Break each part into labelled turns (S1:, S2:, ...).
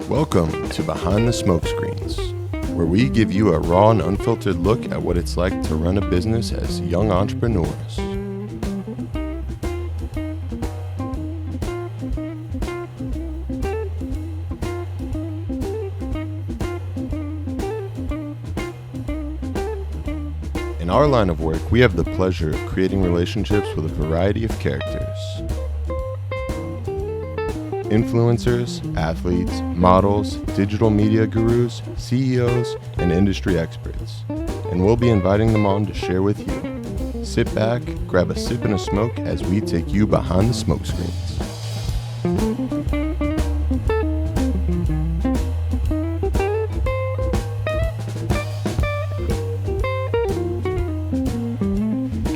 S1: Welcome to Behind the Smokescreens, where we give you a raw and unfiltered look at what it's like to run a business as young entrepreneurs. In our line of work, we have the pleasure of creating relationships with a variety of characters. Influencers, athletes, models, digital media gurus, CEOs, and industry experts. And we'll be inviting them on to share with you. Sit back, grab a sip and a smoke as we take you behind the smoke screens.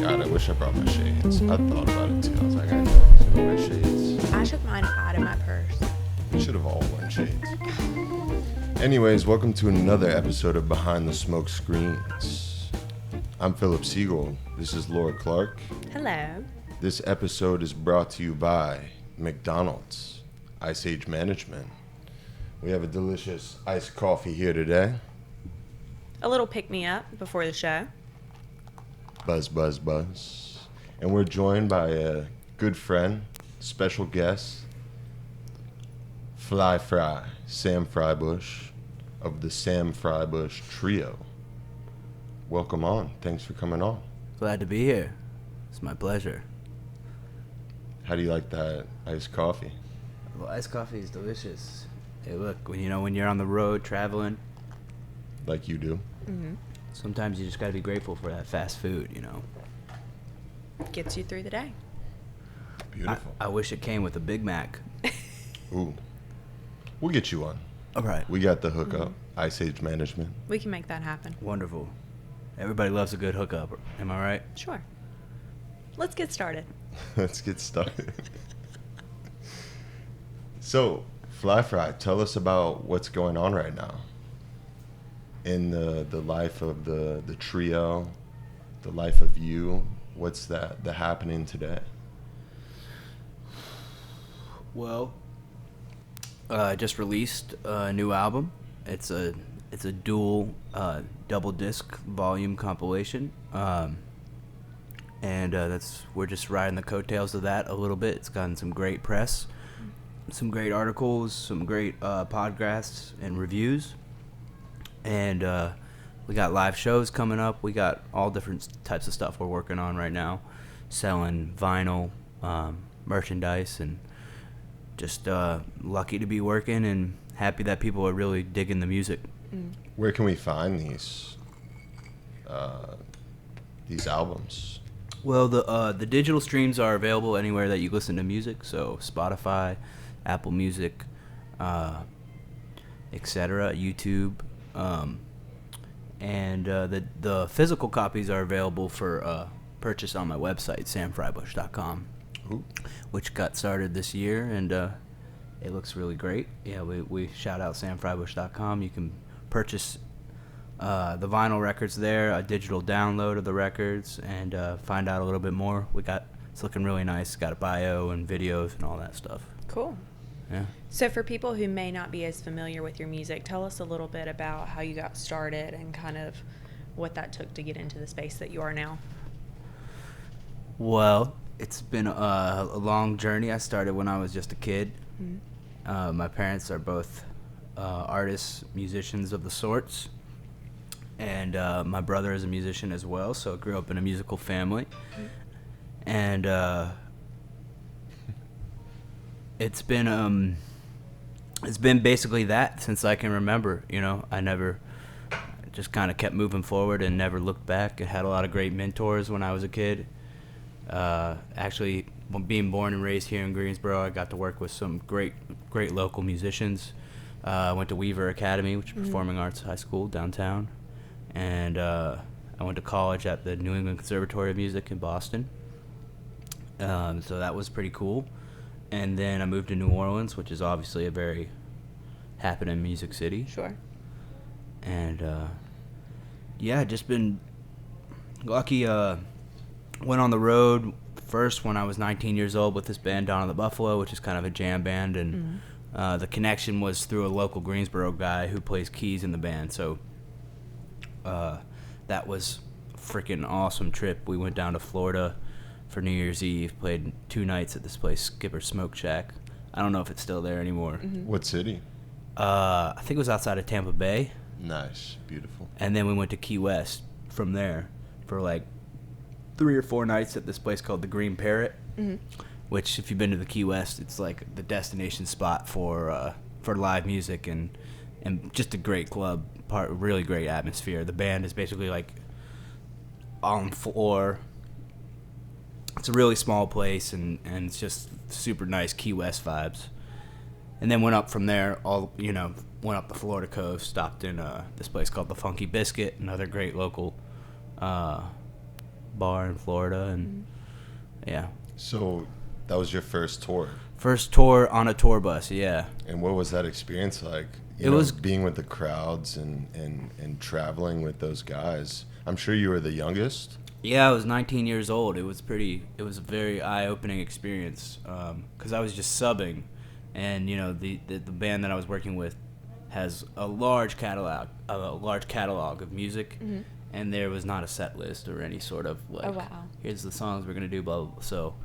S1: God, I wish I brought my shades. I thought about it too. I was like, I need my shades.
S2: I took mine out of my purse.
S1: We should have all worn shades. Anyways, welcome to another episode of Behind the Smoke Screens. I'm Philip Siegel. This is Laura Clark.
S2: Hello.
S1: This episode is brought to you by McDonald's, Ice Age Management. We have a delicious iced coffee here today.
S2: A little pick-me-up before the show.
S1: Buzz, buzz, buzz. And we're joined by a good friend, special guest, Fly Sam Fribush of the Sam Fribush Trio. Welcome on. Thanks for coming on.
S3: Glad to be here. It's my pleasure.
S1: How do you like that iced coffee?
S3: Well, iced coffee is delicious. Hey, look, when you're on the road traveling,
S1: Like you do?
S2: Mm-hmm.
S3: sometimes you just got to be grateful for that fast food,
S2: Gets you through the day.
S1: Beautiful.
S3: I wish it came with a Big Mac.
S1: Ooh. We'll get you one.
S3: All right.
S1: We got the hookup. Ice Age Management.
S2: We can make that happen.
S3: Wonderful. Everybody loves a good hookup. Am I right?
S2: Sure. Let's get started.
S1: Let's get started. So, Fly, tell us about what's going on right now in the life of the trio, the life of you. What's the happening today?
S3: Well, I just released a new album. It's a dual double disc volume compilation, and we're just riding the coattails of that a little bit. It's gotten some great press, some great articles, some great podcasts and reviews, and we got live shows coming up. We got all different types of stuff we're working on right now, selling vinyl, merchandise, and just lucky to be working and happy that people are really digging the music.
S1: Where can we find these albums?
S3: Well, the digital streams are available anywhere that you listen to music, so Spotify, Apple Music, etc., YouTube, and the physical copies are available for purchase on my website, samfribush.com.
S1: Ooh.
S3: Which got started this year, and it looks really great. Yeah, we shout out samfribush.com. You can purchase the vinyl records there, a digital download of the records, and find out a little bit more. It's looking really nice. Got a bio and videos and all that stuff.
S2: Cool.
S3: Yeah.
S2: So for people who may not be as familiar with your music, tell us a little bit about how you got started and kind of what that took to get into the space that you are now.
S3: Well, it's been a long journey. I started when I was just a kid. Mm-hmm. My parents are both artists, musicians of the sorts, and my brother is a musician as well, so I grew up in a musical family. Mm-hmm. And it's been basically that since I can remember. I never just kind of kept moving forward and never looked back. I had a lot of great mentors when I was a kid. Actually, being born and raised here in Greensboro, I got to work with some great local musicians. I went to Weaver Academy, which is performing arts high school downtown, and I went to college at the New England Conservatory of Music in Boston. So that was pretty cool. And then I moved to New Orleans, which is obviously a very happening music city.
S2: Sure.
S3: And just been lucky. Went on the road first when I was 19 years old with this band Dawn of the Buffalo, which is kind of a jam band, and The connection was through a local Greensboro guy who plays keys in the band. So that was a freaking awesome trip. We went down to Florida for New Year's Eve, played 2 nights at this place, Skipper Smoke Shack. I don't know if it's still there anymore.
S2: Mm-hmm.
S1: What city?
S3: I think it was outside of Tampa Bay.
S1: Nice. Beautiful.
S3: And then we went to Key West from there for like 3 or 4 nights at this place called the Green Parrot, which, if you've been to the Key West, it's like the destination spot for live music and just a great club, really great atmosphere. The band is basically like on the floor. It's a really small place, and it's just super nice Key West vibes. And then went up from there, went up the Florida coast, stopped in this place called the Funky Biscuit, another great local bar in Florida, and yeah.
S1: So that was your first tour?
S3: First tour on a tour bus, yeah.
S1: And what was that experience like?
S3: It was
S1: being with the crowds and traveling with those guys. I'm sure you were the youngest.
S3: Yeah, I was 19 years old. It was a very eye-opening experience because I was just subbing, and the band that I was working with has a large catalog of music, and there was not a set list or any sort of like,
S2: oh, wow,
S3: here's the songs we're gonna do, blah, blah, blah. So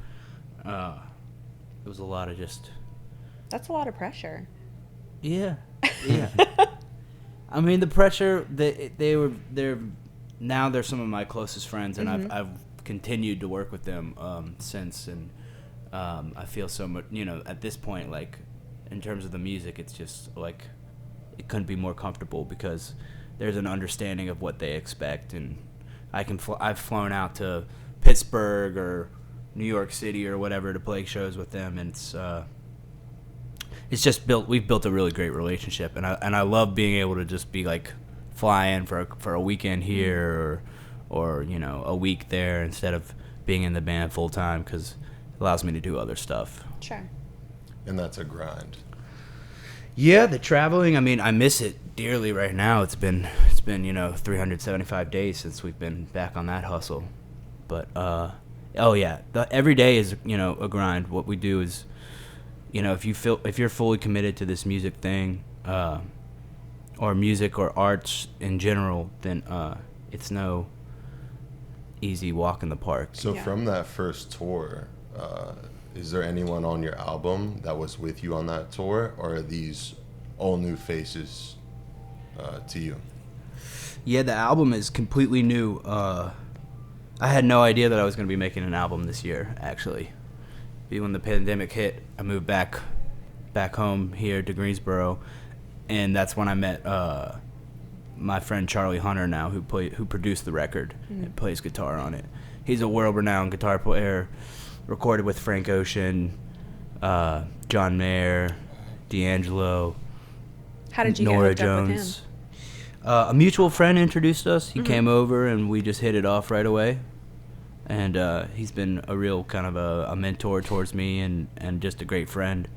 S3: it was a lot of just.
S2: That's a lot of pressure.
S3: Yeah. I mean, the pressure they're now they're some of my closest friends, and I've continued to work with them since, and I feel so much, at this point, like in terms of the music, it's just like it couldn't be more comfortable because there's an understanding of what they expect, and I've flown out to Pittsburgh or New York City or whatever to play shows with them, and it's just we've built a really great relationship, and I love being able to just be like fly in for a weekend here or a week there instead of being in the band full time, because it allows me to do other stuff.
S2: Sure.
S1: And that's a grind.
S3: Yeah, the traveling, I mean, I miss it dearly right now. It's been 375 days since we've been back on that hustle. But oh yeah, every day is a grind. What we do is, if you're fully committed to this music thing, or music or arts in general, then it's no easy walk in the park.
S1: So from that first tour, is there anyone on your album that was with you on that tour, or are these all new faces to you?
S3: Yeah, the album is completely new. I had no idea that I was going to be making an album this year, actually. When the pandemic hit, I moved back home here to Greensboro, and that's when I met my friend Charlie Hunter now, who produced the record and plays guitar on it. He's a world-renowned guitar player, recorded with Frank Ocean, John Mayer, D'Angelo,
S2: How did you
S3: Nora
S2: get hooked
S3: Jones.
S2: up
S3: A mutual friend introduced us. He came over, and we just hit it off right away. And he's been a real kind of a mentor towards me and just a great friend.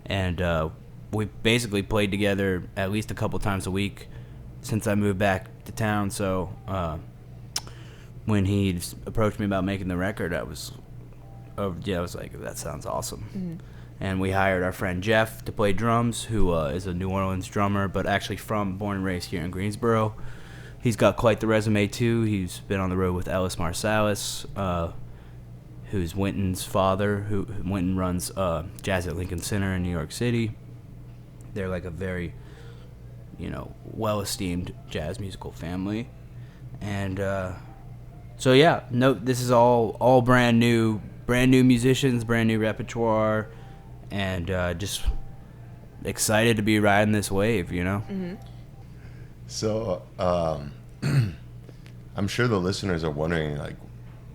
S3: And we basically played together at least a couple times a week since I moved back to town. So when he approached me about making the record, I was like, that sounds awesome. And we hired our friend Geoff to play drums, who is a New Orleans drummer, but actually born and raised here in Greensboro. He's got quite the resume, too. He's been on the road with Ellis Marsalis, who's Wynton's father. Wynton runs Jazz at Lincoln Center in New York City. They're like a very, well-esteemed jazz musical family. And so, yeah, this is all brand new musicians, brand new repertoire, and just excited to be riding this wave,
S1: So, I'm sure the listeners are wondering, like,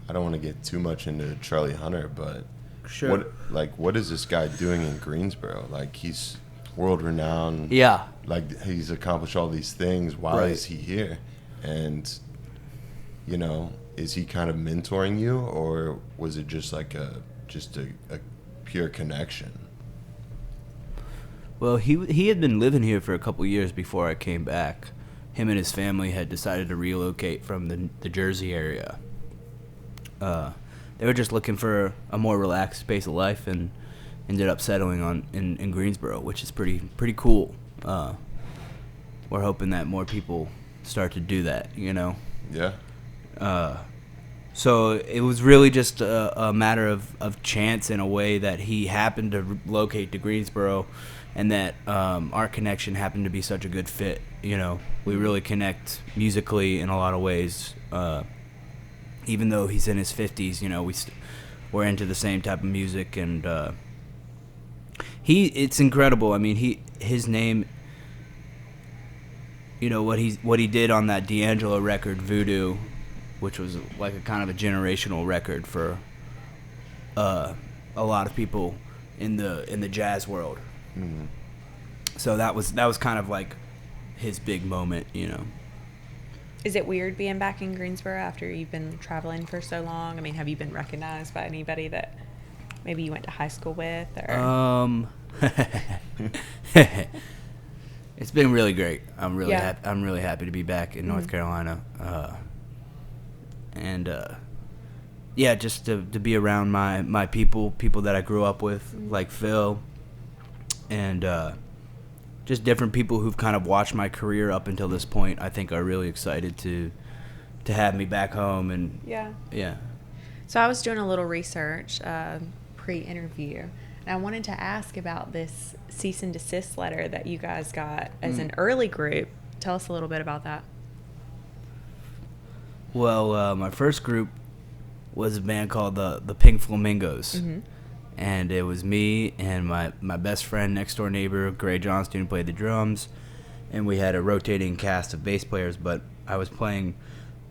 S1: I don't want to get too much into Charlie Hunter, but
S3: Sure.
S1: what is this guy doing in Greensboro? Like, he's world-renowned.
S3: Yeah.
S1: Like, he's accomplished all these things. Why
S3: Right.
S1: is he here? And, is he kind of mentoring you, or was it just like a pure connection?
S3: Well, he had been living here for a couple years before I came back. Him and his family had decided to relocate from the Jersey area. They were just looking for a more relaxed pace of life, and ended up settling on in Greensboro, which is pretty cool. We're hoping that more people start to do that, you know.
S1: Yeah.
S3: So it was really just a matter of chance in a way that he happened to locate to Greensboro, and that our connection happened to be such a good fit. You know, we really connect musically in a lot of ways. Even though he's in his 50s, you know, we're into the same type of music, and it's incredible. I mean, his name, you know, what he did on that D'Angelo record, Voodoo, which was like a kind of a generational record for a lot of people in the jazz world.
S1: Mm-hmm.
S3: So that was kind of like his big moment, you know.
S2: Is it weird being back in Greensboro after you've been traveling for so long? I mean, have you been recognized by anybody that maybe you went to high school with? Or?
S3: It's been really great. I'm really
S2: Yeah.
S3: I'm really happy to be back in North Carolina. Yeah, just to be around my people that I grew up with, like Phil, and just different people who've kind of watched my career up until this point. I think are really excited to have me back home, and yeah.
S2: So I was doing a little research pre-interview, and I wanted to ask about this cease and desist letter that you guys got as an early group. Tell us a little bit about that.
S3: Well, my first group was a band called the Pink Flamingos.
S2: Mm-hmm.
S3: And it was me and my best friend, next door neighbor, Gray Johnston, who played the drums. And we had a rotating cast of bass players, but I was playing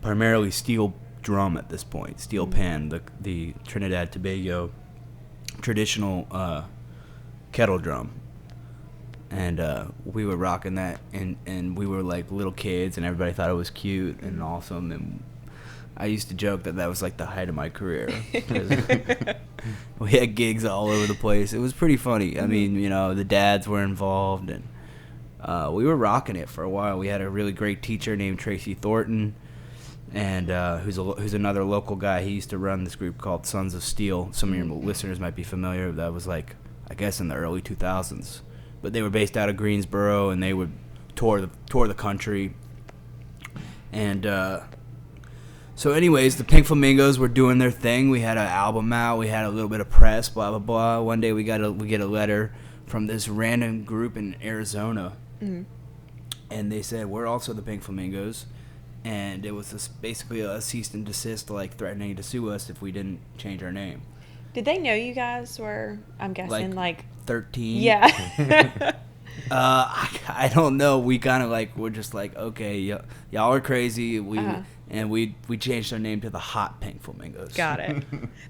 S3: primarily steel drum at this point, steel pan, the Trinidad Tobago traditional kettle drum. And we were rocking that, and we were like little kids, and everybody thought it was cute and awesome. And I used to joke that was like the height of my career. We had gigs all over the place. It was pretty funny. I mean, you know, the dads were involved, and we were rocking it for a while. We had a really great teacher named Tracy Thornton, and who's another local guy. He used to run this group called Sons of Steel. Some of your listeners might be familiar. That was like, I guess, in the early 2000s. But they were based out of Greensboro, and they would tour the country. And so anyways, the Pink Flamingos were doing their thing. We had an album out. We had a little bit of press, blah, blah, blah. One day we get a letter from this random group in Arizona.
S2: Mm-hmm.
S3: And they said, we're also the Pink Flamingos. And it was basically a cease and desist, like threatening to sue us if we didn't change our name.
S2: Did they know you guys were, I'm guessing, like
S3: 13?
S2: Yeah.
S3: I don't know. We kind of like, we're just like, okay, y'all are crazy. And we changed our name to the Hot Pink Flamingos.
S2: Got it.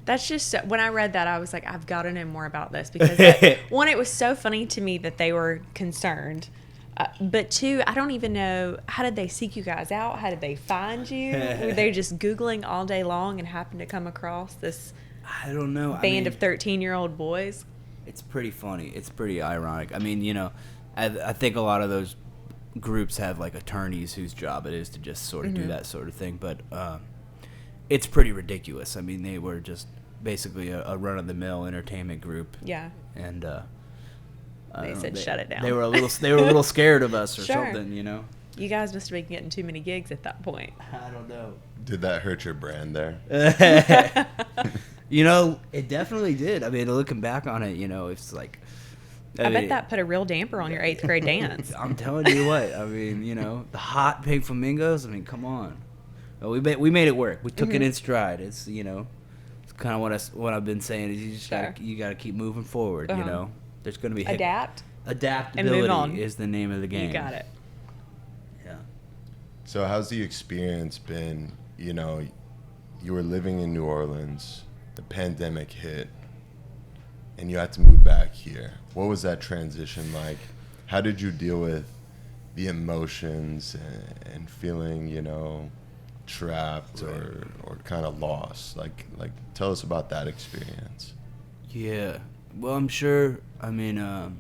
S2: That's just, when I read that, I was like, I've got to know more about this. Because, one, it was so funny to me that they were concerned. But two, I don't even know, how did they seek you guys out? How did they find you? Were they just Googling all day long and happened to come across this
S3: I don't know.
S2: band of 13-year-old boys?
S3: It's pretty funny. It's pretty ironic. I mean, you know, I think a lot of those groups have like attorneys whose job it is to just sort of do that sort of thing. But it's pretty ridiculous. I mean, they were just basically a run-of-the-mill entertainment group.
S2: Yeah.
S3: And
S2: They said shut it down.
S3: They were a little scared of us or
S2: Sure.
S3: something, you know.
S2: You guys must have been getting too many gigs at that point.
S3: I don't know.
S1: Did that hurt your brand there?
S3: You know, it definitely did. I mean, looking back on it, you know, it's like...
S2: I bet that put a real damper on your 8th grade dance.
S3: I'm telling you what. I mean, you know, the Hot Pink Flamingos. I mean, come on. We made it work. We took it in stride. It's, you know, it's kind of what I've been saying is you just gotta keep moving forward. You know, there's gonna be adaptability
S2: and move on.
S3: is the name of the game.
S2: You got it.
S3: Yeah.
S1: So how's the experience been? You know, you were living in New Orleans, the pandemic hit, and you had to move back here. What was that transition like? How did you deal with the emotions and feeling, you know, trapped or kind of lost? Like tell us about that experience. Yeah.
S3: Well, I'm sure, I mean, I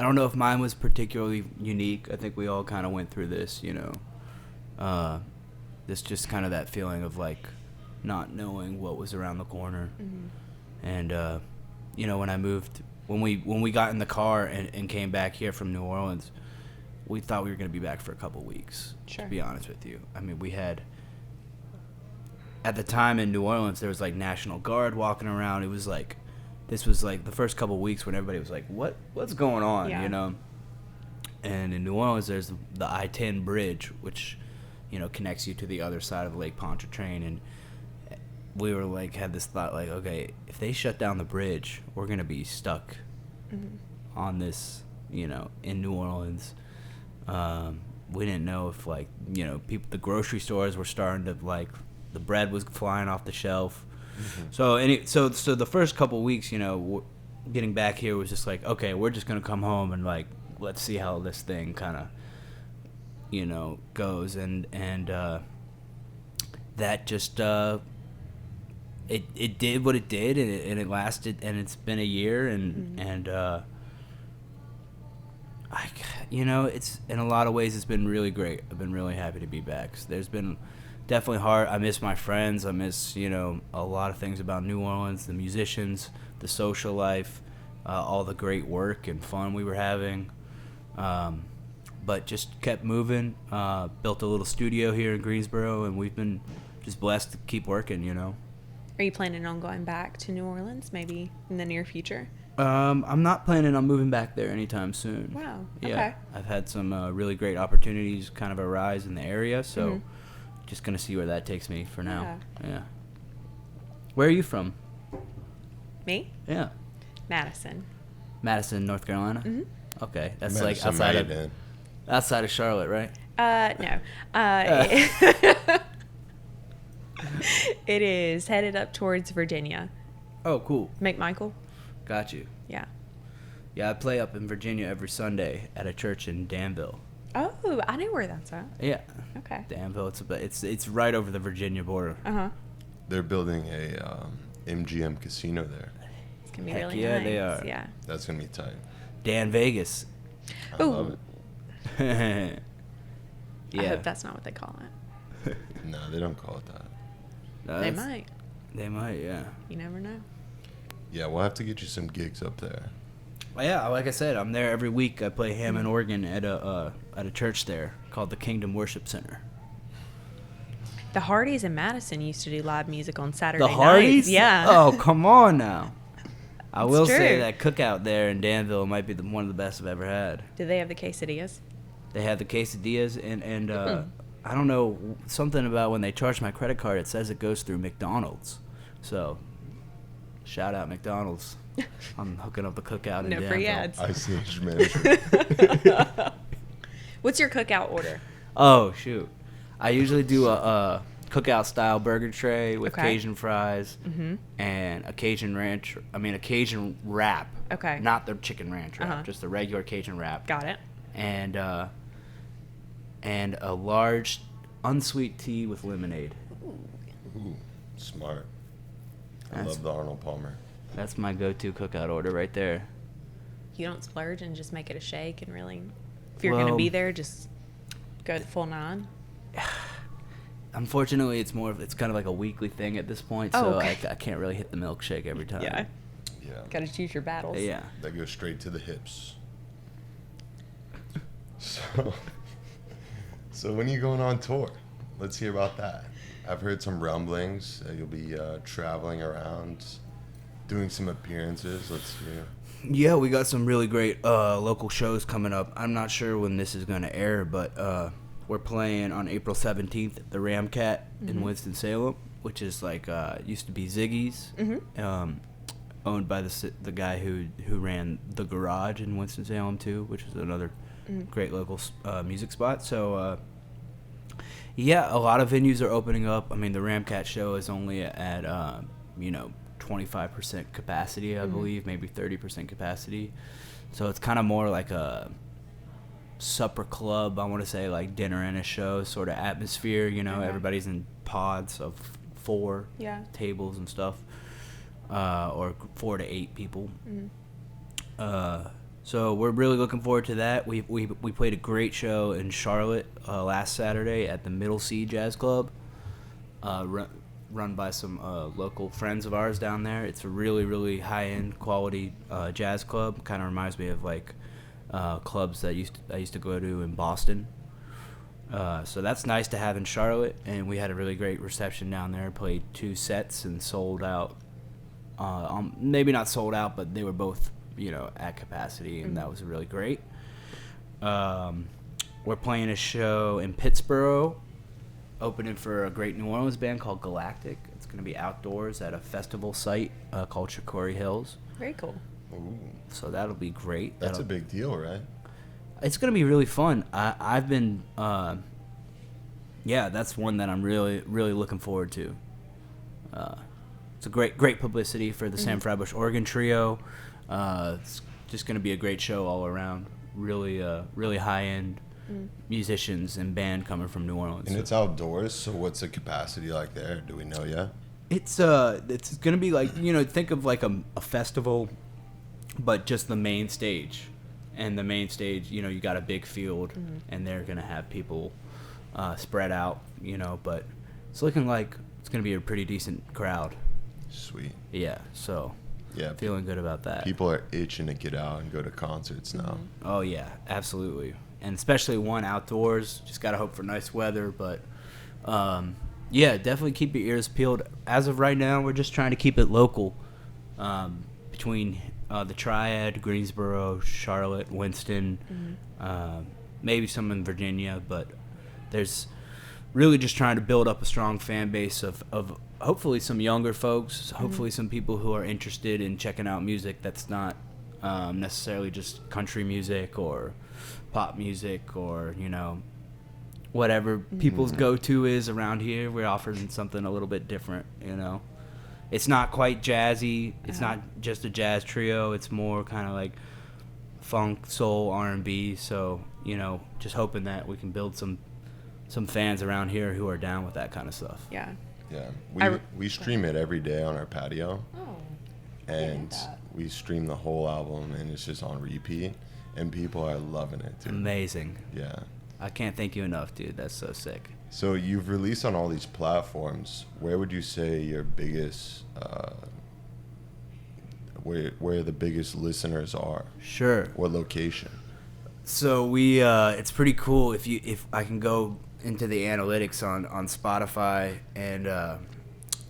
S3: don't know if mine was particularly unique. I think we all kind of went through this, you know. This just kind of that feeling of like not knowing what was around the corner. And, you know, when I moved when we got in the car and came back here from New Orleans, we thought we were going to be back for a couple weeks.
S2: Sure.
S3: To be honest with you, I mean, we had at the time in New Orleans there was like National Guard walking around. It was like this was like the first couple weeks when everybody was like, what's going on,
S2: Yeah.
S3: you know? And in New Orleans there's the I-10 bridge, which, you know, connects you to the other side of Lake Pontchartrain, and we were like, had this thought like, okay, if they shut down the bridge, we're gonna be stuck on this, you know, in New Orleans. We didn't know if, like, you know, the grocery stores were starting to, like, the bread was flying off the shelf. So the first couple weeks, you know, getting back here was just like, okay, we're just gonna come home and, like, let's see how this thing kind of, you know, goes, and that just it did what it did, and it lasted, and it's been a year, and you know, it's in a lot of ways it's been really great. I've been really happy to be back. So there's been definitely hard. I miss my friends. I miss, you know, a lot of things about New Orleans, the musicians, the social life, all the great work and fun we were having. But just kept moving. Built a little studio here in Greensboro, and we've been just blessed to keep working, you know.
S2: Are you planning on going back to New Orleans maybe in the near future?
S3: I'm not planning on moving back there anytime soon.
S2: Wow.
S3: Yeah,
S2: Okay.
S3: I've had some really great opportunities kind of arise in the area, so just going to see where that takes me for now. Yeah. Where are you from?
S2: Me?
S3: Yeah.
S2: Madison.
S3: Madison, North Carolina? Mm-hmm. Okay. That's like outside of Charlotte, right?
S2: No. It is headed up towards Virginia.
S3: Oh, cool.
S2: McMichael?
S3: Got you.
S2: Yeah.
S3: Yeah, I play up in Virginia every Sunday at a church in Danville.
S2: Oh, I know where that's at.
S3: Yeah.
S2: Okay.
S3: Danville. It's right over the Virginia border.
S2: Uh-huh.
S1: They're building a MGM casino there.
S2: It's going to be
S3: Heck
S2: really
S3: yeah,
S2: nice.
S3: they are.
S2: Yeah.
S1: That's going to be tight.
S3: Dan Vegas.
S1: I love it.
S3: Yeah.
S2: I hope that's not what they call it.
S1: No, they don't call it that.
S3: No,
S2: They might.
S3: They might, yeah.
S2: You never know.
S1: Yeah, we'll have to get you some gigs up there.
S3: Well, yeah, like I said, I'm there every week. I play Hammond organ at a church there called the Kingdom Worship Center.
S2: The Hardys in Madison used to do live music on Saturday
S3: The
S2: nights.
S3: Hardys?
S2: Yeah.
S3: Oh, come on now. I will
S2: true.
S3: say that Cookout there in Danville might be one of the best I've ever had.
S2: Do they have the quesadillas?
S3: They have the quesadillas, and I don't know, something about when they charge my credit card, it says it goes through McDonald's. So, shout out McDonald's. I'm hooking up the Cookout in
S2: No
S3: Danville.
S2: free ads.
S1: ICH manager.
S2: What's your cookout order?
S3: Oh, shoot. I usually do a Cookout-style burger tray with
S2: Okay.
S3: Cajun fries and a Cajun wrap.
S2: Okay.
S3: Not the chicken ranch wrap,
S2: Uh-huh.
S3: just the regular Cajun wrap.
S2: Got it.
S3: And a large unsweet tea with lemonade.
S1: Ooh, smart. I
S3: That's-
S1: love the Arnold Palmer.
S3: That's my go-to Cookout order right there.
S2: You don't splurge and just make it a shake and really, if you're going to
S3: Well-
S2: be there, just go full 9.
S3: Unfortunately, it's kind of like a weekly thing at this point,
S2: Oh,
S3: so
S2: okay.
S3: I can't really hit the milkshake every time.
S1: Yeah.
S2: Got to choose your battles.
S3: Yeah.
S1: That goes straight to the hips. So when are you going on tour? Let's hear about that. I've heard some rumblings that you'll be traveling around, doing some appearances. Let's hear.
S3: Yeah, we got some really great local shows coming up. I'm not sure when this is going to air, but we're playing on April 17th at the Ramcat in Winston-Salem, which is like used to be Ziggy's, owned by the guy who ran the Garage in Winston-Salem too, which is another great local music spot. So yeah, a lot of venues are opening up. I mean, the Ramcat show is only at 25% capacity, I believe, maybe 30% capacity. So it's kind of more like a supper club, I want to say, like dinner and a show sort of atmosphere, everybody's in pods of 4 tables and stuff, or 4 to 8 people. So we're really looking forward to that. We played a great show in Charlotte last Saturday at the Middle Sea Jazz Club. run by some local friends of ours down there. It's a really, really high-end quality jazz club. Kind of reminds me of like clubs that I used to go to in Boston. So that's nice to have in Charlotte, and we had a really great reception down there. Played 2 sets and sold out. Maybe not sold out, but they were both, at capacity, and that was really great. We're playing a show in Pittsburgh, opening for a great New Orleans band called Galactic. It's going to be outdoors at a festival site called Chicory Hills.
S2: Very cool.
S1: Ooh,
S3: So that'll be great.
S1: that's a big deal, right?
S3: It's going to be really fun. I've been, that's one that I'm really, really looking forward to. It's a great publicity for the Sam Fribush Organ Trio. It's just going to be a great show all around. Really, really high-end musicians and band coming from New Orleans.
S1: And it's outdoors, so what's the capacity like there? Do we know yet?
S3: It's going to be like, think of like a festival, but just the main stage. And the main stage, you got a big field, and they're going to have people spread out, but it's looking like it's going to be a pretty decent crowd.
S1: Sweet.
S3: Yeah, so
S1: Yeah,
S3: feeling good about that.
S1: people are itching to get out and go to concerts now.
S3: Oh, yeah, absolutely. And especially one outdoors. Just got to hope for nice weather, but definitely keep your ears peeled. As of right now, we're just trying to keep it local between the Triad, Greensboro, Charlotte, Winston, maybe some in Virginia, but there's really just trying to build up a strong fan base of hopefully some younger folks, hopefully some people who are interested in checking out music that's not necessarily just country music or pop music or, whatever people's go-to is around here. We're offering something a little bit different, It's not quite jazzy. It's not just a jazz trio. It's more kind of like funk, soul, R&B. So, just hoping that we can build some fans around here who are down with that kind of stuff.
S2: Yeah.
S1: Yeah, we stream it every day on our patio,
S2: Oh.
S1: and we stream the whole album, and it's just on repeat, and people are loving it, dude.
S3: Amazing.
S1: Yeah.
S3: I can't thank you enough, dude. That's so sick.
S1: So you've released on all these platforms. Where would you say your biggest, where the biggest listeners are?
S3: Sure.
S1: Or location?
S3: So we, it's pretty cool if I can go into the analytics on Spotify, and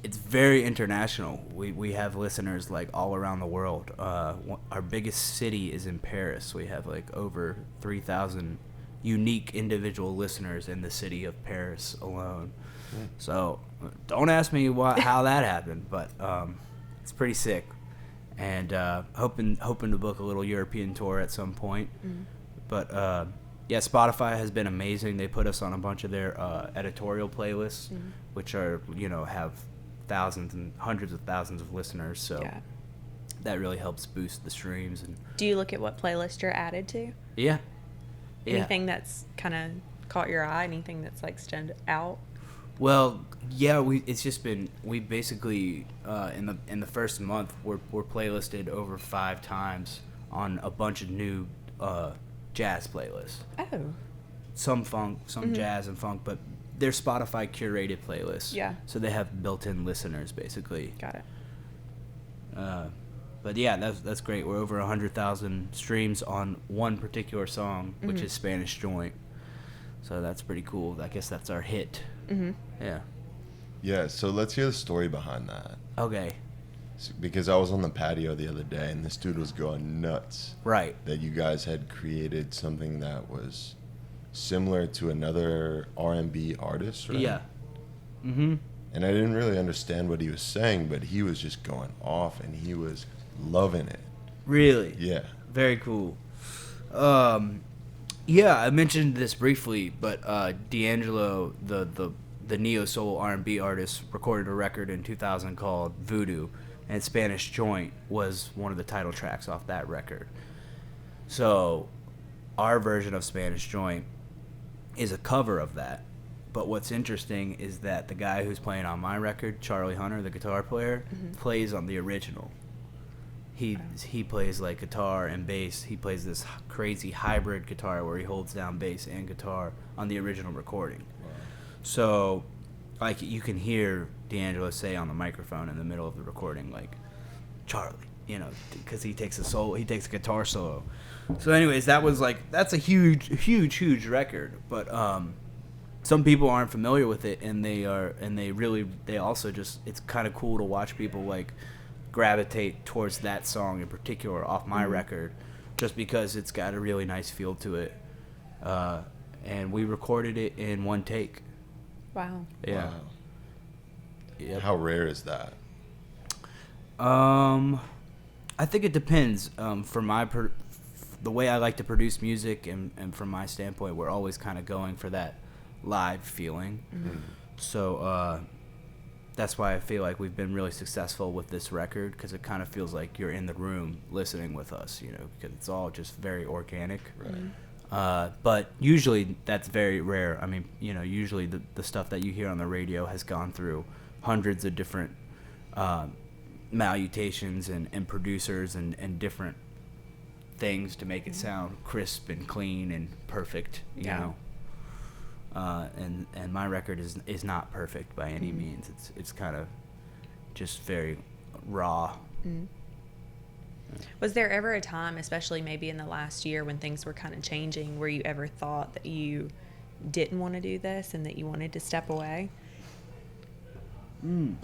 S3: it's very international. We have listeners like all around the world. Our biggest city is in Paris. We have like over 3,000 unique individual listeners in the city of Paris alone. So don't ask me how that happened, but it's pretty sick. And hoping to book a little European tour at some point. But Spotify has been amazing. They put us on a bunch of their editorial playlists, which are have thousands and hundreds of thousands of listeners. So that really helps boost the streams. And
S2: Do you look at what playlist you're added to?
S3: Yeah.
S2: Anything that's kind of caught your eye? Anything that's like stood out?
S3: Well, yeah, we basically in the first month we're playlisted over 5 times on a bunch of new jazz playlists.
S2: Oh.
S3: Some funk, some jazz and funk, but they're Spotify curated playlists.
S2: Yeah.
S3: So they have built-in listeners basically.
S2: Got it.
S3: But yeah, that's great. We're over 100,000 streams on one particular song, which is Spanish Joint. So that's pretty cool. I guess that's our hit. Yeah.
S1: Yeah, so let's hear the story behind that.
S3: Okay.
S1: Because I was on the patio the other day, and this dude was going nuts.
S3: Right.
S1: That you guys had created something that was similar to another R&B artist, right?
S3: Yeah. Mm-hmm.
S1: And I didn't really understand what he was saying, but he was just going off, and he was loving it.
S3: Really?
S1: Yeah.
S3: Very cool. Yeah, I mentioned this briefly, but D'Angelo, the neo-soul R&B artist, recorded a record in 2000 called Voodoo, and Spanish Joint was one of the title tracks off that record. So our version of Spanish Joint is a cover of that. But what's interesting is that the guy who's playing on my record, Charlie Hunter, the guitar player, plays on the original. He plays like guitar and bass. He plays this crazy hybrid guitar where he holds down bass and guitar on the original recording. Wow. So like you can hear D'Angelo say on the microphone in the middle of the recording, like, Charlie, you know, because he takes a guitar solo. So anyways, that's a huge record, but some people aren't familiar with it, and they also just, it's kind of cool to watch people like gravitate towards that song in particular off my record, just because it's got a really nice feel to it. And we recorded it in one take.
S2: Wow.
S3: Yeah.
S1: Wow.
S3: Yep.
S1: How rare is that?
S3: I think it depends. For the way I like to produce music, and from my standpoint, we're always kind of going for that live feeling.
S2: Mm-hmm.
S3: So that's why I feel like we've been really successful with this record, because it kind of feels like you're in the room listening with us, you know, because it's all just very organic.
S1: Right.
S2: Mm-hmm.
S3: But usually that's very rare. I mean, you know, usually the stuff that you hear on the radio has gone through hundreds of different malutations and producers and different things to make it sound crisp and clean and perfect, you know. And my record is not perfect by any means. It's kind of just very raw.
S2: Mm. Was there ever a time, especially maybe in the last year when things were kind of changing, where you ever thought that you didn't want to do this and that you wanted to step away?
S3: No,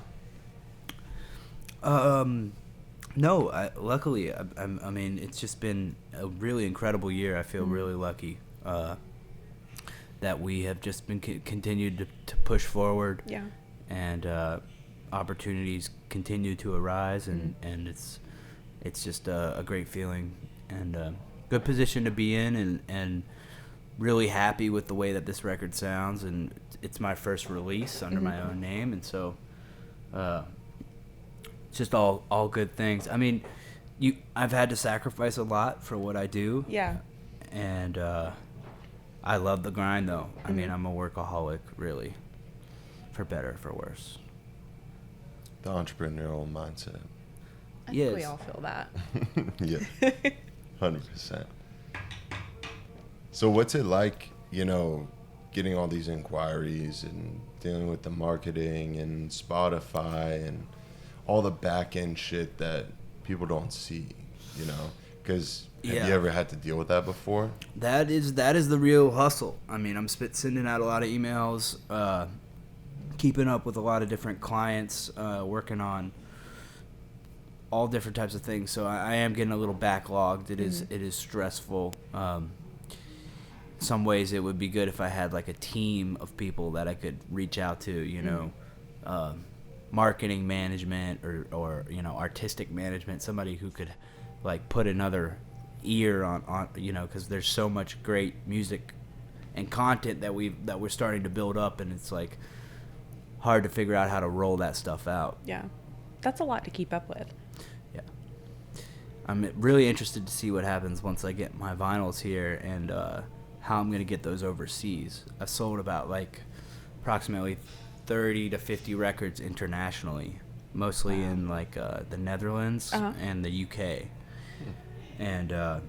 S3: luckily, I mean, it's just been a really incredible year. I feel really lucky that we have just been continued to push forward.
S2: Yeah.
S3: And opportunities continue to arise, and it's just a great feeling, and good position to be in, and really happy with the way that this record sounds, and it's my first release under my own name, and so it's just all good things. I mean, I've had to sacrifice a lot for what I do.
S2: Yeah.
S3: And I love the grind, though. I mean, I'm a workaholic, really, for better or for worse.
S1: The entrepreneurial mindset.
S2: I think we all feel that.
S1: Yeah, 100%. So what's it like, you know, getting all these inquiries and dealing with the marketing and Spotify and all the back end shit that people don't see, you know? Because have you ever had to deal with that before?
S3: That is the real hustle. I mean, I'm sending out a lot of emails, keeping up with a lot of different clients, working on all different types of things. So I am getting a little backlogged. It is stressful. Some ways it would be good if I had like a team of people that I could reach out to, you know, marketing management or you know, artistic management, somebody who could like put another ear on you know, because there's so much great music and content that we're starting to build up, and it's like hard to figure out how to roll that stuff out.
S2: Yeah. That's a lot to keep up with.
S3: Yeah. I'm really interested to see what happens once I get my vinyls here, and how I'm going to get those overseas. I've sold about like approximately 30 to 50 records internationally, mostly in like the Netherlands and the UK. And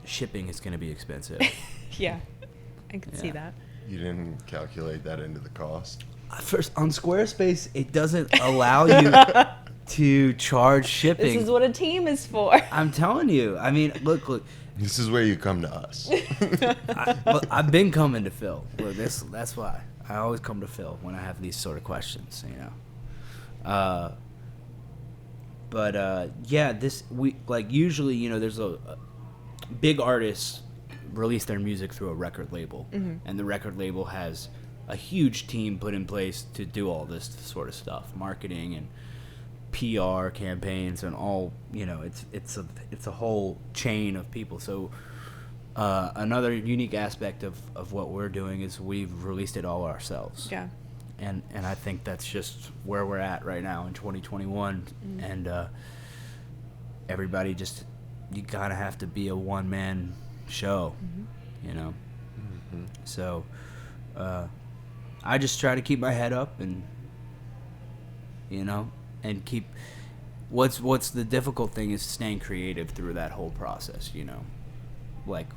S3: shipping is going to be expensive.
S2: Yeah. I can see that.
S1: You didn't calculate that into the cost?
S3: First, on Squarespace, it doesn't allow you to charge shipping.
S2: This is what a team is for.
S3: I'm telling you. I mean, look.
S1: This is where you come to us.
S3: I've been coming to Phil. Look, that's why. I always come to Phil when I have these sort of questions, you know. But yeah, usually, you know, there's a big artists release their music through a record label, and the record label has a huge team put in place to do all this sort of stuff, marketing and PR campaigns and all, you know, it's a whole chain of people. So another unique aspect of what we're doing is we've released it all ourselves.
S2: Yeah.
S3: And I think that's just where we're at right now in 2021. And everybody just, you kind of have to be a one-man show, you know. So I just try to keep my head up and, you know, and keep, what's the difficult thing is staying creative through that whole process, you know. Like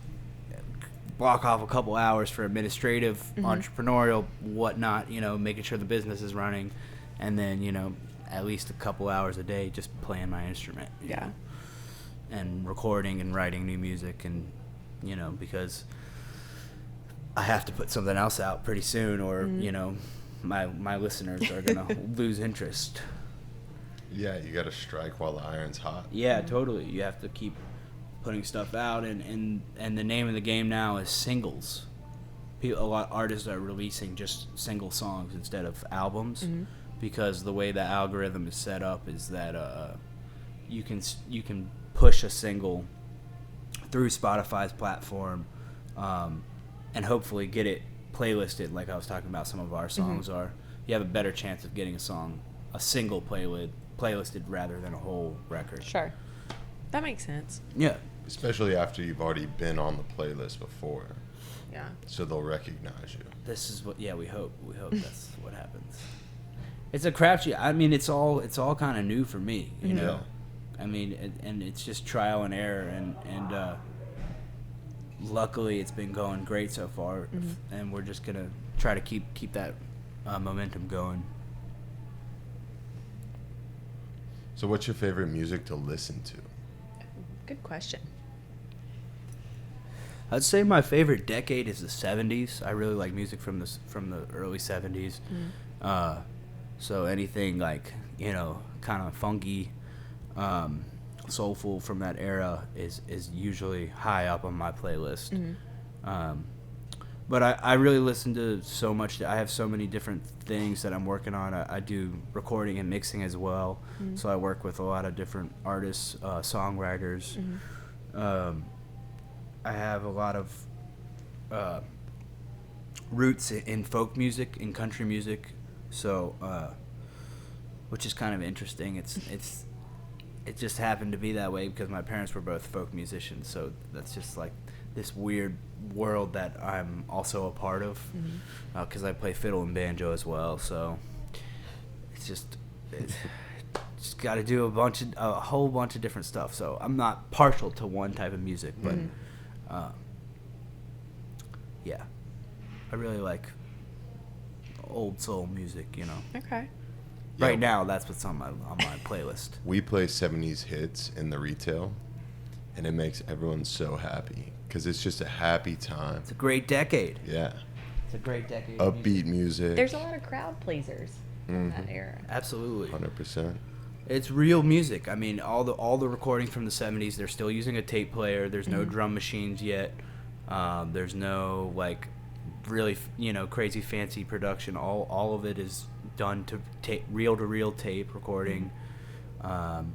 S3: block off a couple hours for administrative, entrepreneurial, whatnot, making sure the business is running, and then, at least a couple hours a day just playing my instrument.
S2: Yeah.
S3: And recording and writing new music, and, because I have to put something else out pretty soon, or, my listeners are going to lose interest.
S1: Yeah, you got to strike while the iron's hot.
S3: Yeah, totally. You have to keep putting stuff out, and the name of the game now is singles. A lot of artists are releasing just single songs instead of albums, because the way the algorithm is set up is that you can push a single through Spotify's platform, and hopefully get it playlisted, like I was talking about some of our songs are. You have a better chance of getting a single playlisted rather than a whole record.
S2: Sure. That makes sense.
S3: Yeah.
S1: Especially after you've already been on the playlist before.
S2: Yeah.
S1: So they'll recognize you.
S3: This is what, we hope that's what happens. It's a crapshoot. I mean, it's all kind of new for me, you know? I mean, and it's just trial and error, and luckily it's been going great so far, and we're just gonna try to keep that momentum going.
S1: So what's your favorite music to listen to?
S2: Good question.
S3: I'd say my favorite decade is the 70s. I really like music from the early 70s. So anything like, kind of funky, soulful from that era is usually high up on my playlist. But I really listen to so much. I have so many different things that I'm working on. I do recording and mixing as well. So I work with a lot of different artists, songwriters. I have a lot of roots in folk music, in country music. So, which is kind of interesting. It just happened to be that way because my parents were both folk musicians. So that's just like this weird world that I'm also a part of, because I play fiddle and banjo as well. So it's just got to do a whole bunch of different stuff. So I'm not partial to one type of music, but yeah, I really like old soul music.
S2: Okay.
S3: Right now, that's what's on my playlist.
S1: We play 70s hits in the retail, and it makes everyone so happy because it's just a happy time.
S3: It's a great decade.
S1: Yeah.
S3: It's a great decade.
S1: Upbeat music.
S2: There's a lot of crowd pleasers in that era.
S3: Absolutely.
S1: 100%.
S3: It's real music. I mean, all the recording from the 70s, they're still using a tape player. There's no drum machines yet. There's no really crazy fancy production. All of it is done to reel-to-reel tape recording. And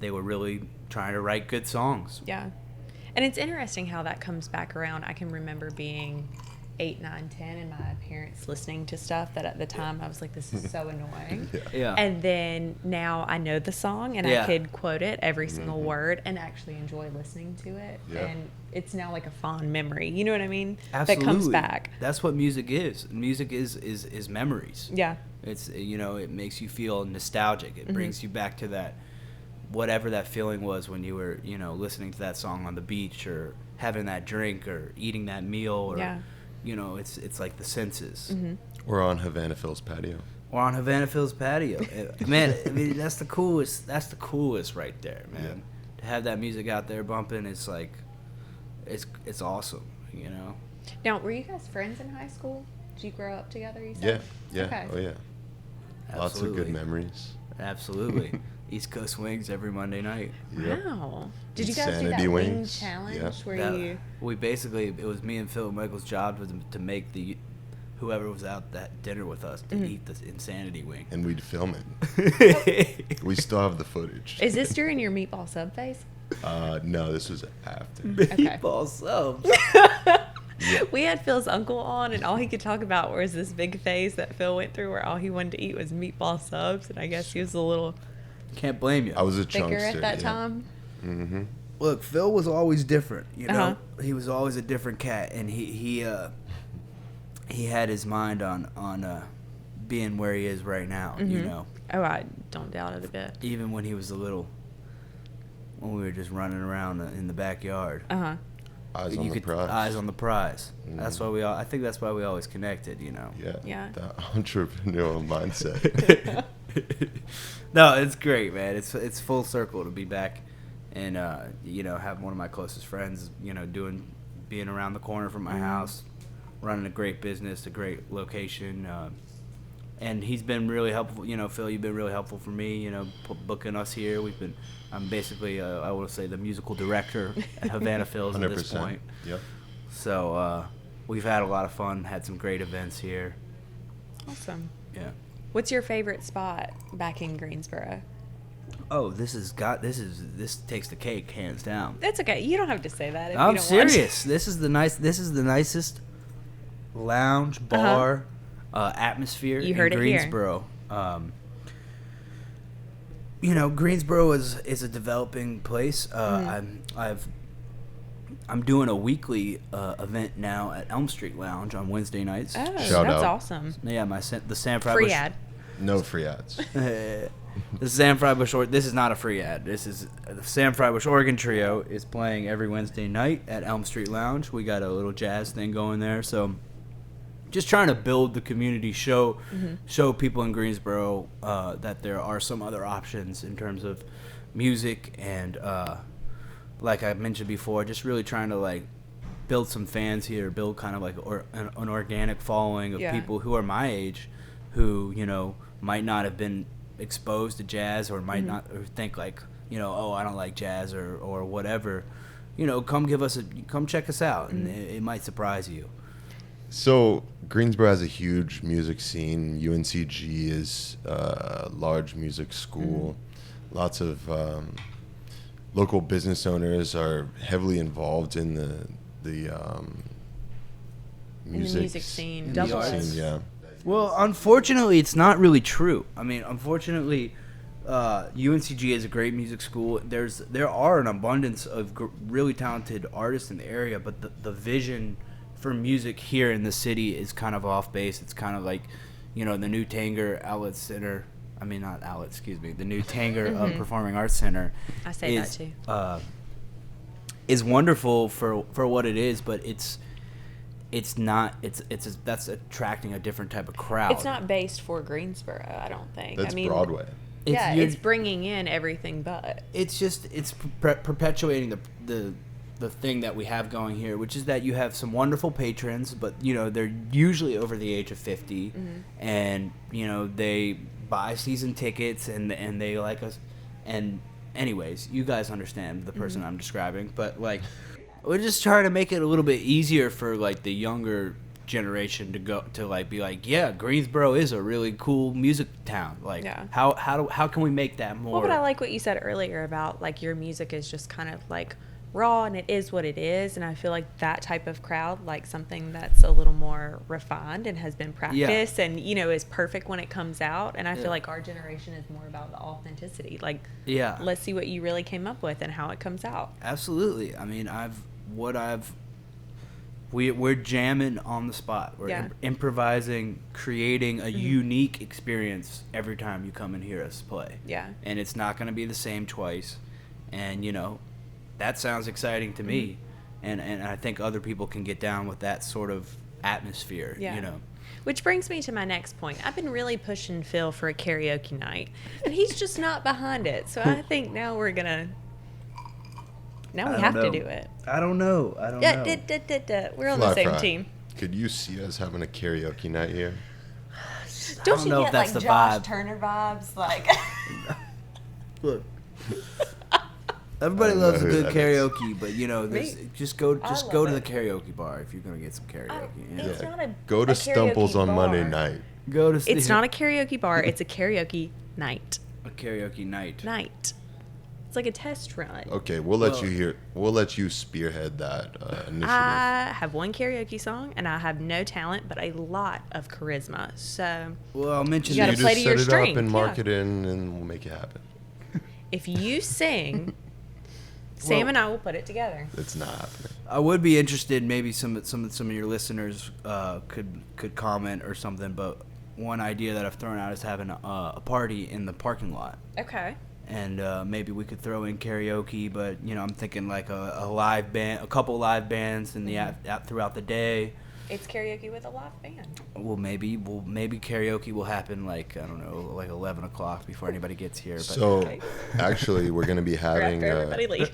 S3: they were really trying to write good songs.
S2: Yeah. And it's interesting how that comes back around. I can remember being 8, 9, 10 and my parents listening to stuff that at the time I was like, this is so annoying.
S3: Yeah.
S2: And then now I know the song and I could quote it every single word and actually enjoy listening to it.
S1: Yeah.
S2: And it's now like a fond memory. You know what I mean?
S3: Absolutely.
S2: That comes back.
S3: That's what music is. Music is memories.
S2: Yeah.
S3: It's it makes you feel nostalgic. It brings you back to that whatever that feeling was when you were, listening to that song on the beach or having that drink or eating that meal or it's like the senses.
S1: We're on Havana Phil's patio.
S3: Or on Havana Phil's patio. Man, I mean that's the coolest right there, man. Yeah. To have that music out there bumping, it's like it's awesome,
S2: Now, were you guys friends in high school? Did you grow up together, you said?
S1: Yeah.
S2: Okay.
S1: Oh yeah.
S3: Absolutely.
S1: Lots of good memories.
S3: Absolutely. East Coast Wings every Monday night.
S1: Yep.
S2: Wow. Did you guys
S1: Insanity
S2: do that wing
S1: wings.
S2: challenge
S1: Yep.
S2: where
S3: We basically, it was me and Phil Michael's job to make whoever was out that dinner with us to eat this insanity wing.
S1: And we'd film it. We still have the footage.
S2: Is this during your meatball sub phase?
S1: No, this was after.
S3: Meatball subs.
S2: We had Phil's uncle on, and all he could talk about was this big phase that Phil went through where all he wanted to eat was meatball subs, and I guess he was a little
S3: Can't blame you.
S1: I was a
S2: thicker
S1: chunkster
S2: at that time.
S1: Mm-hmm.
S3: Look, Phil was always different. He was always a different cat, and he had his mind on being where he is right now.
S2: Oh, I don't doubt it a bit.
S3: Even when he was when we were just running around in the backyard.
S1: Eyes on the prize.
S3: Eyes on the prize. That's why I think that's why we always connected, you know.
S1: Yeah. That entrepreneurial mindset.
S3: No, it's great, man. It's full circle to be back and you know, have one of my closest friends, you know, being around the corner from my house, running a great business, a great location, and he's been really helpful. You know, Phil, you've been really helpful for me. You know, booking us here. I'm basically, I will say, the musical director at Havana Phil's at this point.
S1: Yep.
S3: So we've had a lot of fun. Had some great events here.
S2: Awesome.
S3: Yeah.
S2: What's your favorite spot back in Greensboro?
S3: Oh, this takes the cake, hands down.
S2: That's okay. You don't have to say that if
S3: I'm
S2: you don't want
S3: serious. This is the nicest lounge bar atmosphere
S2: You heard
S3: in
S2: it here.
S3: Greensboro. You know, Greensboro is a developing place. I'm doing a weekly event now at Elm Street Lounge on Wednesday nights.
S2: Oh,
S1: Shout
S2: that's
S1: out.
S2: awesome.
S3: Yeah, the Sam Fribush.
S2: Free ad.
S1: No free ads.
S3: The Sam Fribush this is not a free ad. This is the Sam Fribush Organ Trio is playing every Wednesday night at Elm Street Lounge. We got a little jazz thing going there, so just trying to build the community, show people in Greensboro that there are some other options in terms of music, and like I mentioned before, just really trying to like build some fans here, build kind of like an organic following of people who are my age, who, you know, might not have been exposed to jazz or might not, or think like, you know, oh, I don't like jazz or whatever. You know, come check us out, and it might surprise you.
S1: So Greensboro has a huge music scene. UNCG is a large music school. Lots of local business owners are heavily involved in the
S2: music scene.
S3: the
S2: Double
S3: arts.
S2: S.
S1: Yeah.
S3: Well, unfortunately, it's not really true. I mean, unfortunately, UNCG is a great music school. There are an abundance of really talented artists in the area, but the vision for music here in the city is kind of off base. It's kind of like, you know, the new Tanger Outlet Center. I mean, not Outlet, excuse me. The new Tanger Performing Arts Center.
S2: I say that too.
S3: Is wonderful for what it is, but it's not. That's attracting a different type of crowd.
S2: It's not based for Greensboro, I don't think.
S1: That's
S2: I mean,
S1: Broadway.
S2: It's bringing in everything but.
S3: It's perpetuating the thing that we have going here, which is that you have some wonderful patrons, but, you know, they're usually over the age of 50, and, you know, they buy season tickets and they like us. And anyways, you guys understand the person I'm describing, but like, we're just trying to make it a little bit easier for like the younger generation to go to like be like, yeah, Greensboro is a really cool music town. Like, how can we make that more?
S2: Well, but I like what you said earlier about like your music is just kind of like raw and it is what it is, and I feel like that type of crowd, like something that's a little more refined and has been practiced and, you know, is perfect when it comes out. And I feel like our generation is more about the authenticity, like, let's see what you really came up with and how it comes out.
S3: Absolutely. I mean, we're jamming on the spot. We're improvising, creating a unique experience every time you come and hear us play. Yeah. And it's not going to be the same twice. And, you know, that sounds exciting to me. And I think other people can get down with that sort of atmosphere, you know.
S2: Which brings me to my next point. I've been really pushing Phil for a karaoke night, and he's just not behind it. So I think now we have to do it.
S3: I don't know.
S2: We're on the same team.
S1: Could you see us having a karaoke night here?
S2: Don't you get like Josh Turner vibes? Like,
S3: look, everybody loves a good karaoke, but you know, just go to the karaoke bar if you're gonna get some karaoke.
S2: It's not a
S1: go to Stumple's on Monday night.
S2: It's not a karaoke bar. It's a karaoke night.
S3: A karaoke night.
S2: It's like a test run.
S1: Okay, we'll let you spearhead that initiative.
S2: I have one karaoke song, and I have no talent, but a lot of charisma. So,
S3: well, I'll mention
S2: you got to play to your
S1: set
S2: strength.
S1: it up and mark it in, and we'll make it happen.
S2: If you sing, Sam and I will put it together.
S1: It's not happening.
S3: I would be interested. Maybe some of your listeners could comment or something. But one idea that I've thrown out is having a party in the parking lot.
S2: Okay.
S3: and maybe we could throw in karaoke. But I'm thinking like a live band, a couple live bands in the throughout the day.
S2: It's karaoke with a live band.
S3: Well, maybe karaoke will happen like, I don't know, like 11 o'clock before anybody gets here. But
S1: So, actually, we're going to be having
S2: Everybody leaves.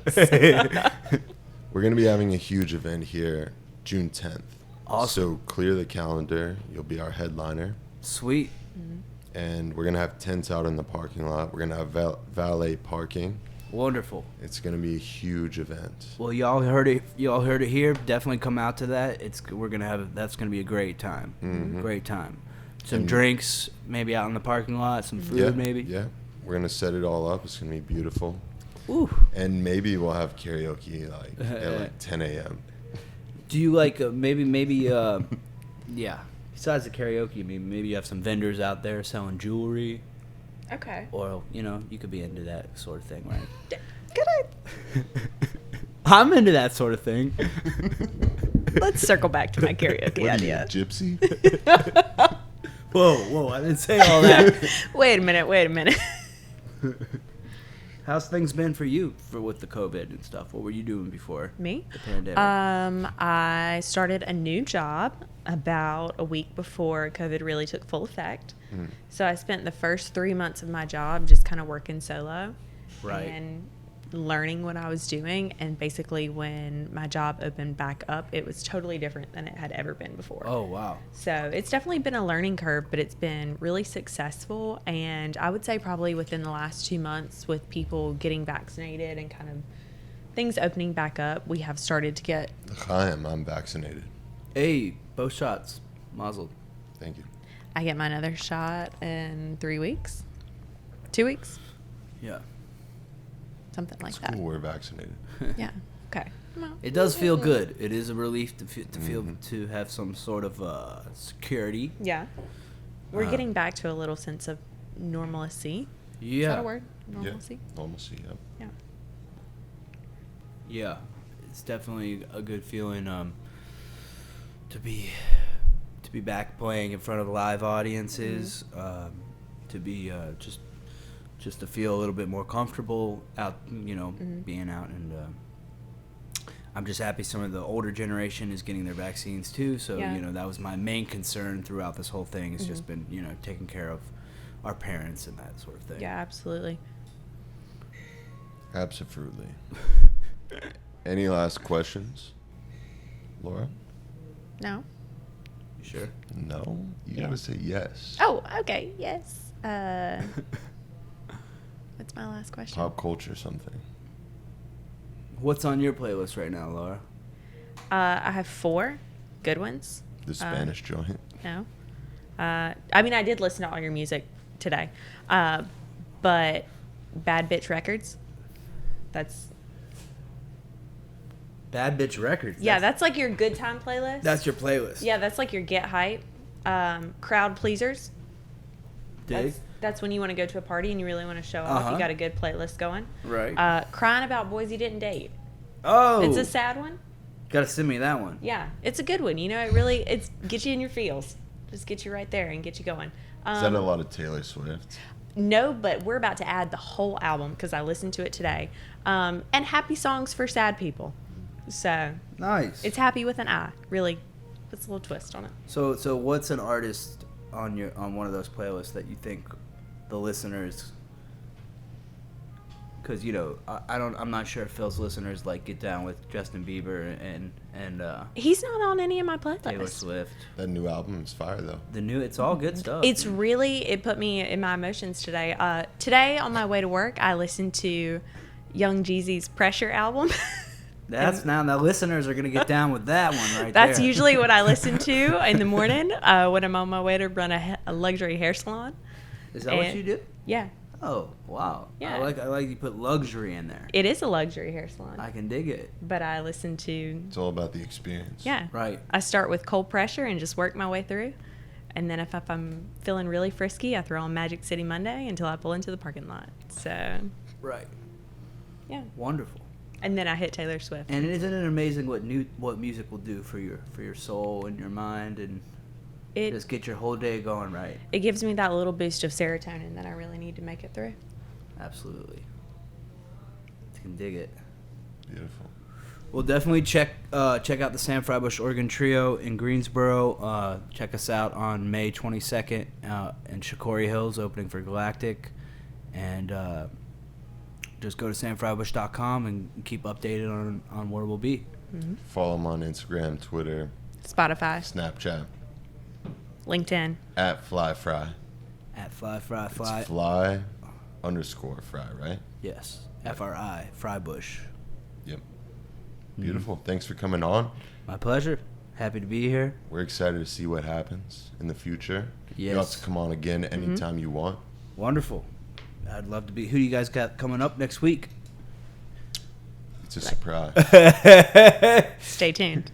S1: we're going to be having a huge event here June 10th.
S3: Awesome.
S1: So clear the calendar. You'll be our headliner.
S3: Sweet.
S1: And we're going to have tents out in the parking lot. We're going to have valet parking.
S3: Wonderful.
S1: It's going to be a huge event.
S3: Well, y'all heard it here. Definitely come out to that. That's going to be a great time.
S1: Mhm.
S3: Great time. Some drinks, maybe out in the parking lot, some food maybe.
S1: Yeah. We're going to set it all up. It's going to be beautiful.
S3: Ooh.
S1: And maybe we'll have karaoke at like 10 a.m.
S3: Do you like yeah. Besides the karaoke, maybe you have some vendors out there selling jewelry,
S2: Okay.
S3: or you could be into that sort of thing, right?
S2: Good.
S3: I'm into that sort of thing.
S2: Let's circle back to my karaoke
S1: What are you,
S2: idea.
S1: gypsy?
S3: Whoa! I didn't say all that.
S2: Wait a minute.
S3: How's things been for you with the COVID and stuff? What were you doing before
S2: Me?
S3: the pandemic?
S2: I started a new job about a week before COVID really took full effect. So I spent the first 3 months of my job just kind of working solo.
S3: Right.
S2: And learning what I was doing. And basically when my job opened back up, it was totally different than it had ever been before.
S3: Oh, wow.
S2: So it's definitely been a learning curve, but it's been really successful. And I would say probably within the last 2 months, with people getting vaccinated and kind of things opening back up, we have started to get...
S1: I'm vaccinated.
S3: Hey, both shots. Mazel.
S1: Thank you.
S2: I get my another shot in 3 weeks. 2 weeks?
S3: Yeah.
S2: Something like
S1: It's
S2: that.
S1: cool we're vaccinated.
S2: Yeah. Okay. Well,
S3: It does feel good. It is a relief to feel to have some sort of security.
S2: yeah. We're getting back to a little sense of normalcy.
S3: Yeah.
S2: Is that a word? Normalcy?
S1: Yeah. Normalcy, yeah.
S2: Yeah.
S3: Yeah, it's definitely a good feeling to be back playing in front of live audiences. To be just to feel a little bit more comfortable out, being out, and I'm just happy some of the older generation is getting their vaccines too. So that was my main concern throughout this whole thing. It's just been taking care of our parents and that sort of thing.
S2: Yeah, absolutely.
S1: Absolutely. Any last questions, Laura?
S2: No?
S3: You sure?
S1: No? You gotta say yes.
S2: Oh, okay. Yes. What's my last question?
S1: Pop culture something.
S3: What's on your playlist right now, Laura?
S2: I have 4 good ones.
S1: The Spanish joint.
S2: No. I mean, I did listen to all your music today. But Bad Bitch Records, that's...
S3: Bad Bitch Records.
S2: Yeah, that's like your good time playlist.
S3: That's your playlist.
S2: Yeah, that's like your get hype. Crowd pleasers.
S3: Dig.
S2: That's when you want to go to a party and you really want to show off. You got a good playlist going.
S3: Right.
S2: Crying about boys you didn't date.
S3: Oh.
S2: It's a sad one.
S3: Gotta send me that one.
S2: Yeah, it's a good one. It gets you in your feels. Just get you right there and get you going.
S1: Is that a lot of Taylor Swift?
S2: No, but we're about to add the whole album because I listened to it today. And happy songs for sad people. So
S3: Nice.
S2: it's happy with an I. Really puts a little twist on it.
S3: So what's an artist on one of those playlists that you think the listeners? Because I'm not sure if Phil's listeners get down with Justin Bieber and
S2: He's not on any of my playlists.
S3: Taylor Swift.
S1: That new album is fire, though.
S3: It's all good stuff.
S2: It put me in my emotions today. Today on my way to work, I listened to Young Jeezy's Pressure album.
S3: Now the listeners are gonna get down with that one right
S2: That's
S3: there.
S2: usually what I listen to in the morning when I'm on my way to run a luxury hair salon.
S3: Is that what you do?
S2: Yeah.
S3: Oh wow!
S2: Yeah.
S3: I like you put luxury in there.
S2: It is a luxury hair salon.
S3: I can dig it.
S2: But I listen to...
S1: It's all about the experience.
S2: Yeah.
S3: Right.
S2: I start with cold pressure and just work my way through. And then if I'm feeling really frisky, I throw on Magic City Monday until I pull into the parking lot. So,
S3: Right.
S2: yeah.
S3: Wonderful.
S2: And then I hit Taylor Swift.
S3: And isn't it amazing what music will do for your soul and your mind and just get your whole day going right?
S2: It gives me that little boost of serotonin that I really need to make it through.
S3: Absolutely. You can dig it.
S1: Beautiful.
S3: Well, definitely check out the Sam Fribush Organ Trio in Greensboro. Check us out on May 22nd in Shikori Hills, opening for Galactic. And just go to samfribush.com and keep updated on where we'll be.
S2: Mm-hmm.
S1: Follow them on Instagram, Twitter,
S2: Spotify,
S1: Snapchat.
S2: LinkedIn.
S1: At FlyFry.
S3: At Fly.
S1: It's fly_fry, right?
S3: Yes. F-R-I, Fribush.
S1: Yep. Beautiful. Thanks for coming on.
S3: My pleasure. Happy to be here.
S1: We're excited to see what happens in the future.
S3: Yes.
S1: You'll have to come on again anytime you want.
S3: Wonderful. I'd love to be. Who do you guys got coming up next week?
S1: It's a surprise.
S2: Stay tuned.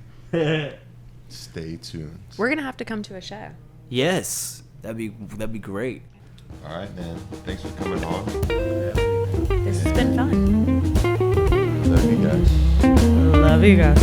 S1: Stay tuned.
S2: We're gonna have to come to a show.
S3: Yes. That'd be great.
S1: All right, man. Thanks for coming on.
S2: This has been fun.
S1: Love you guys.
S2: Love you guys.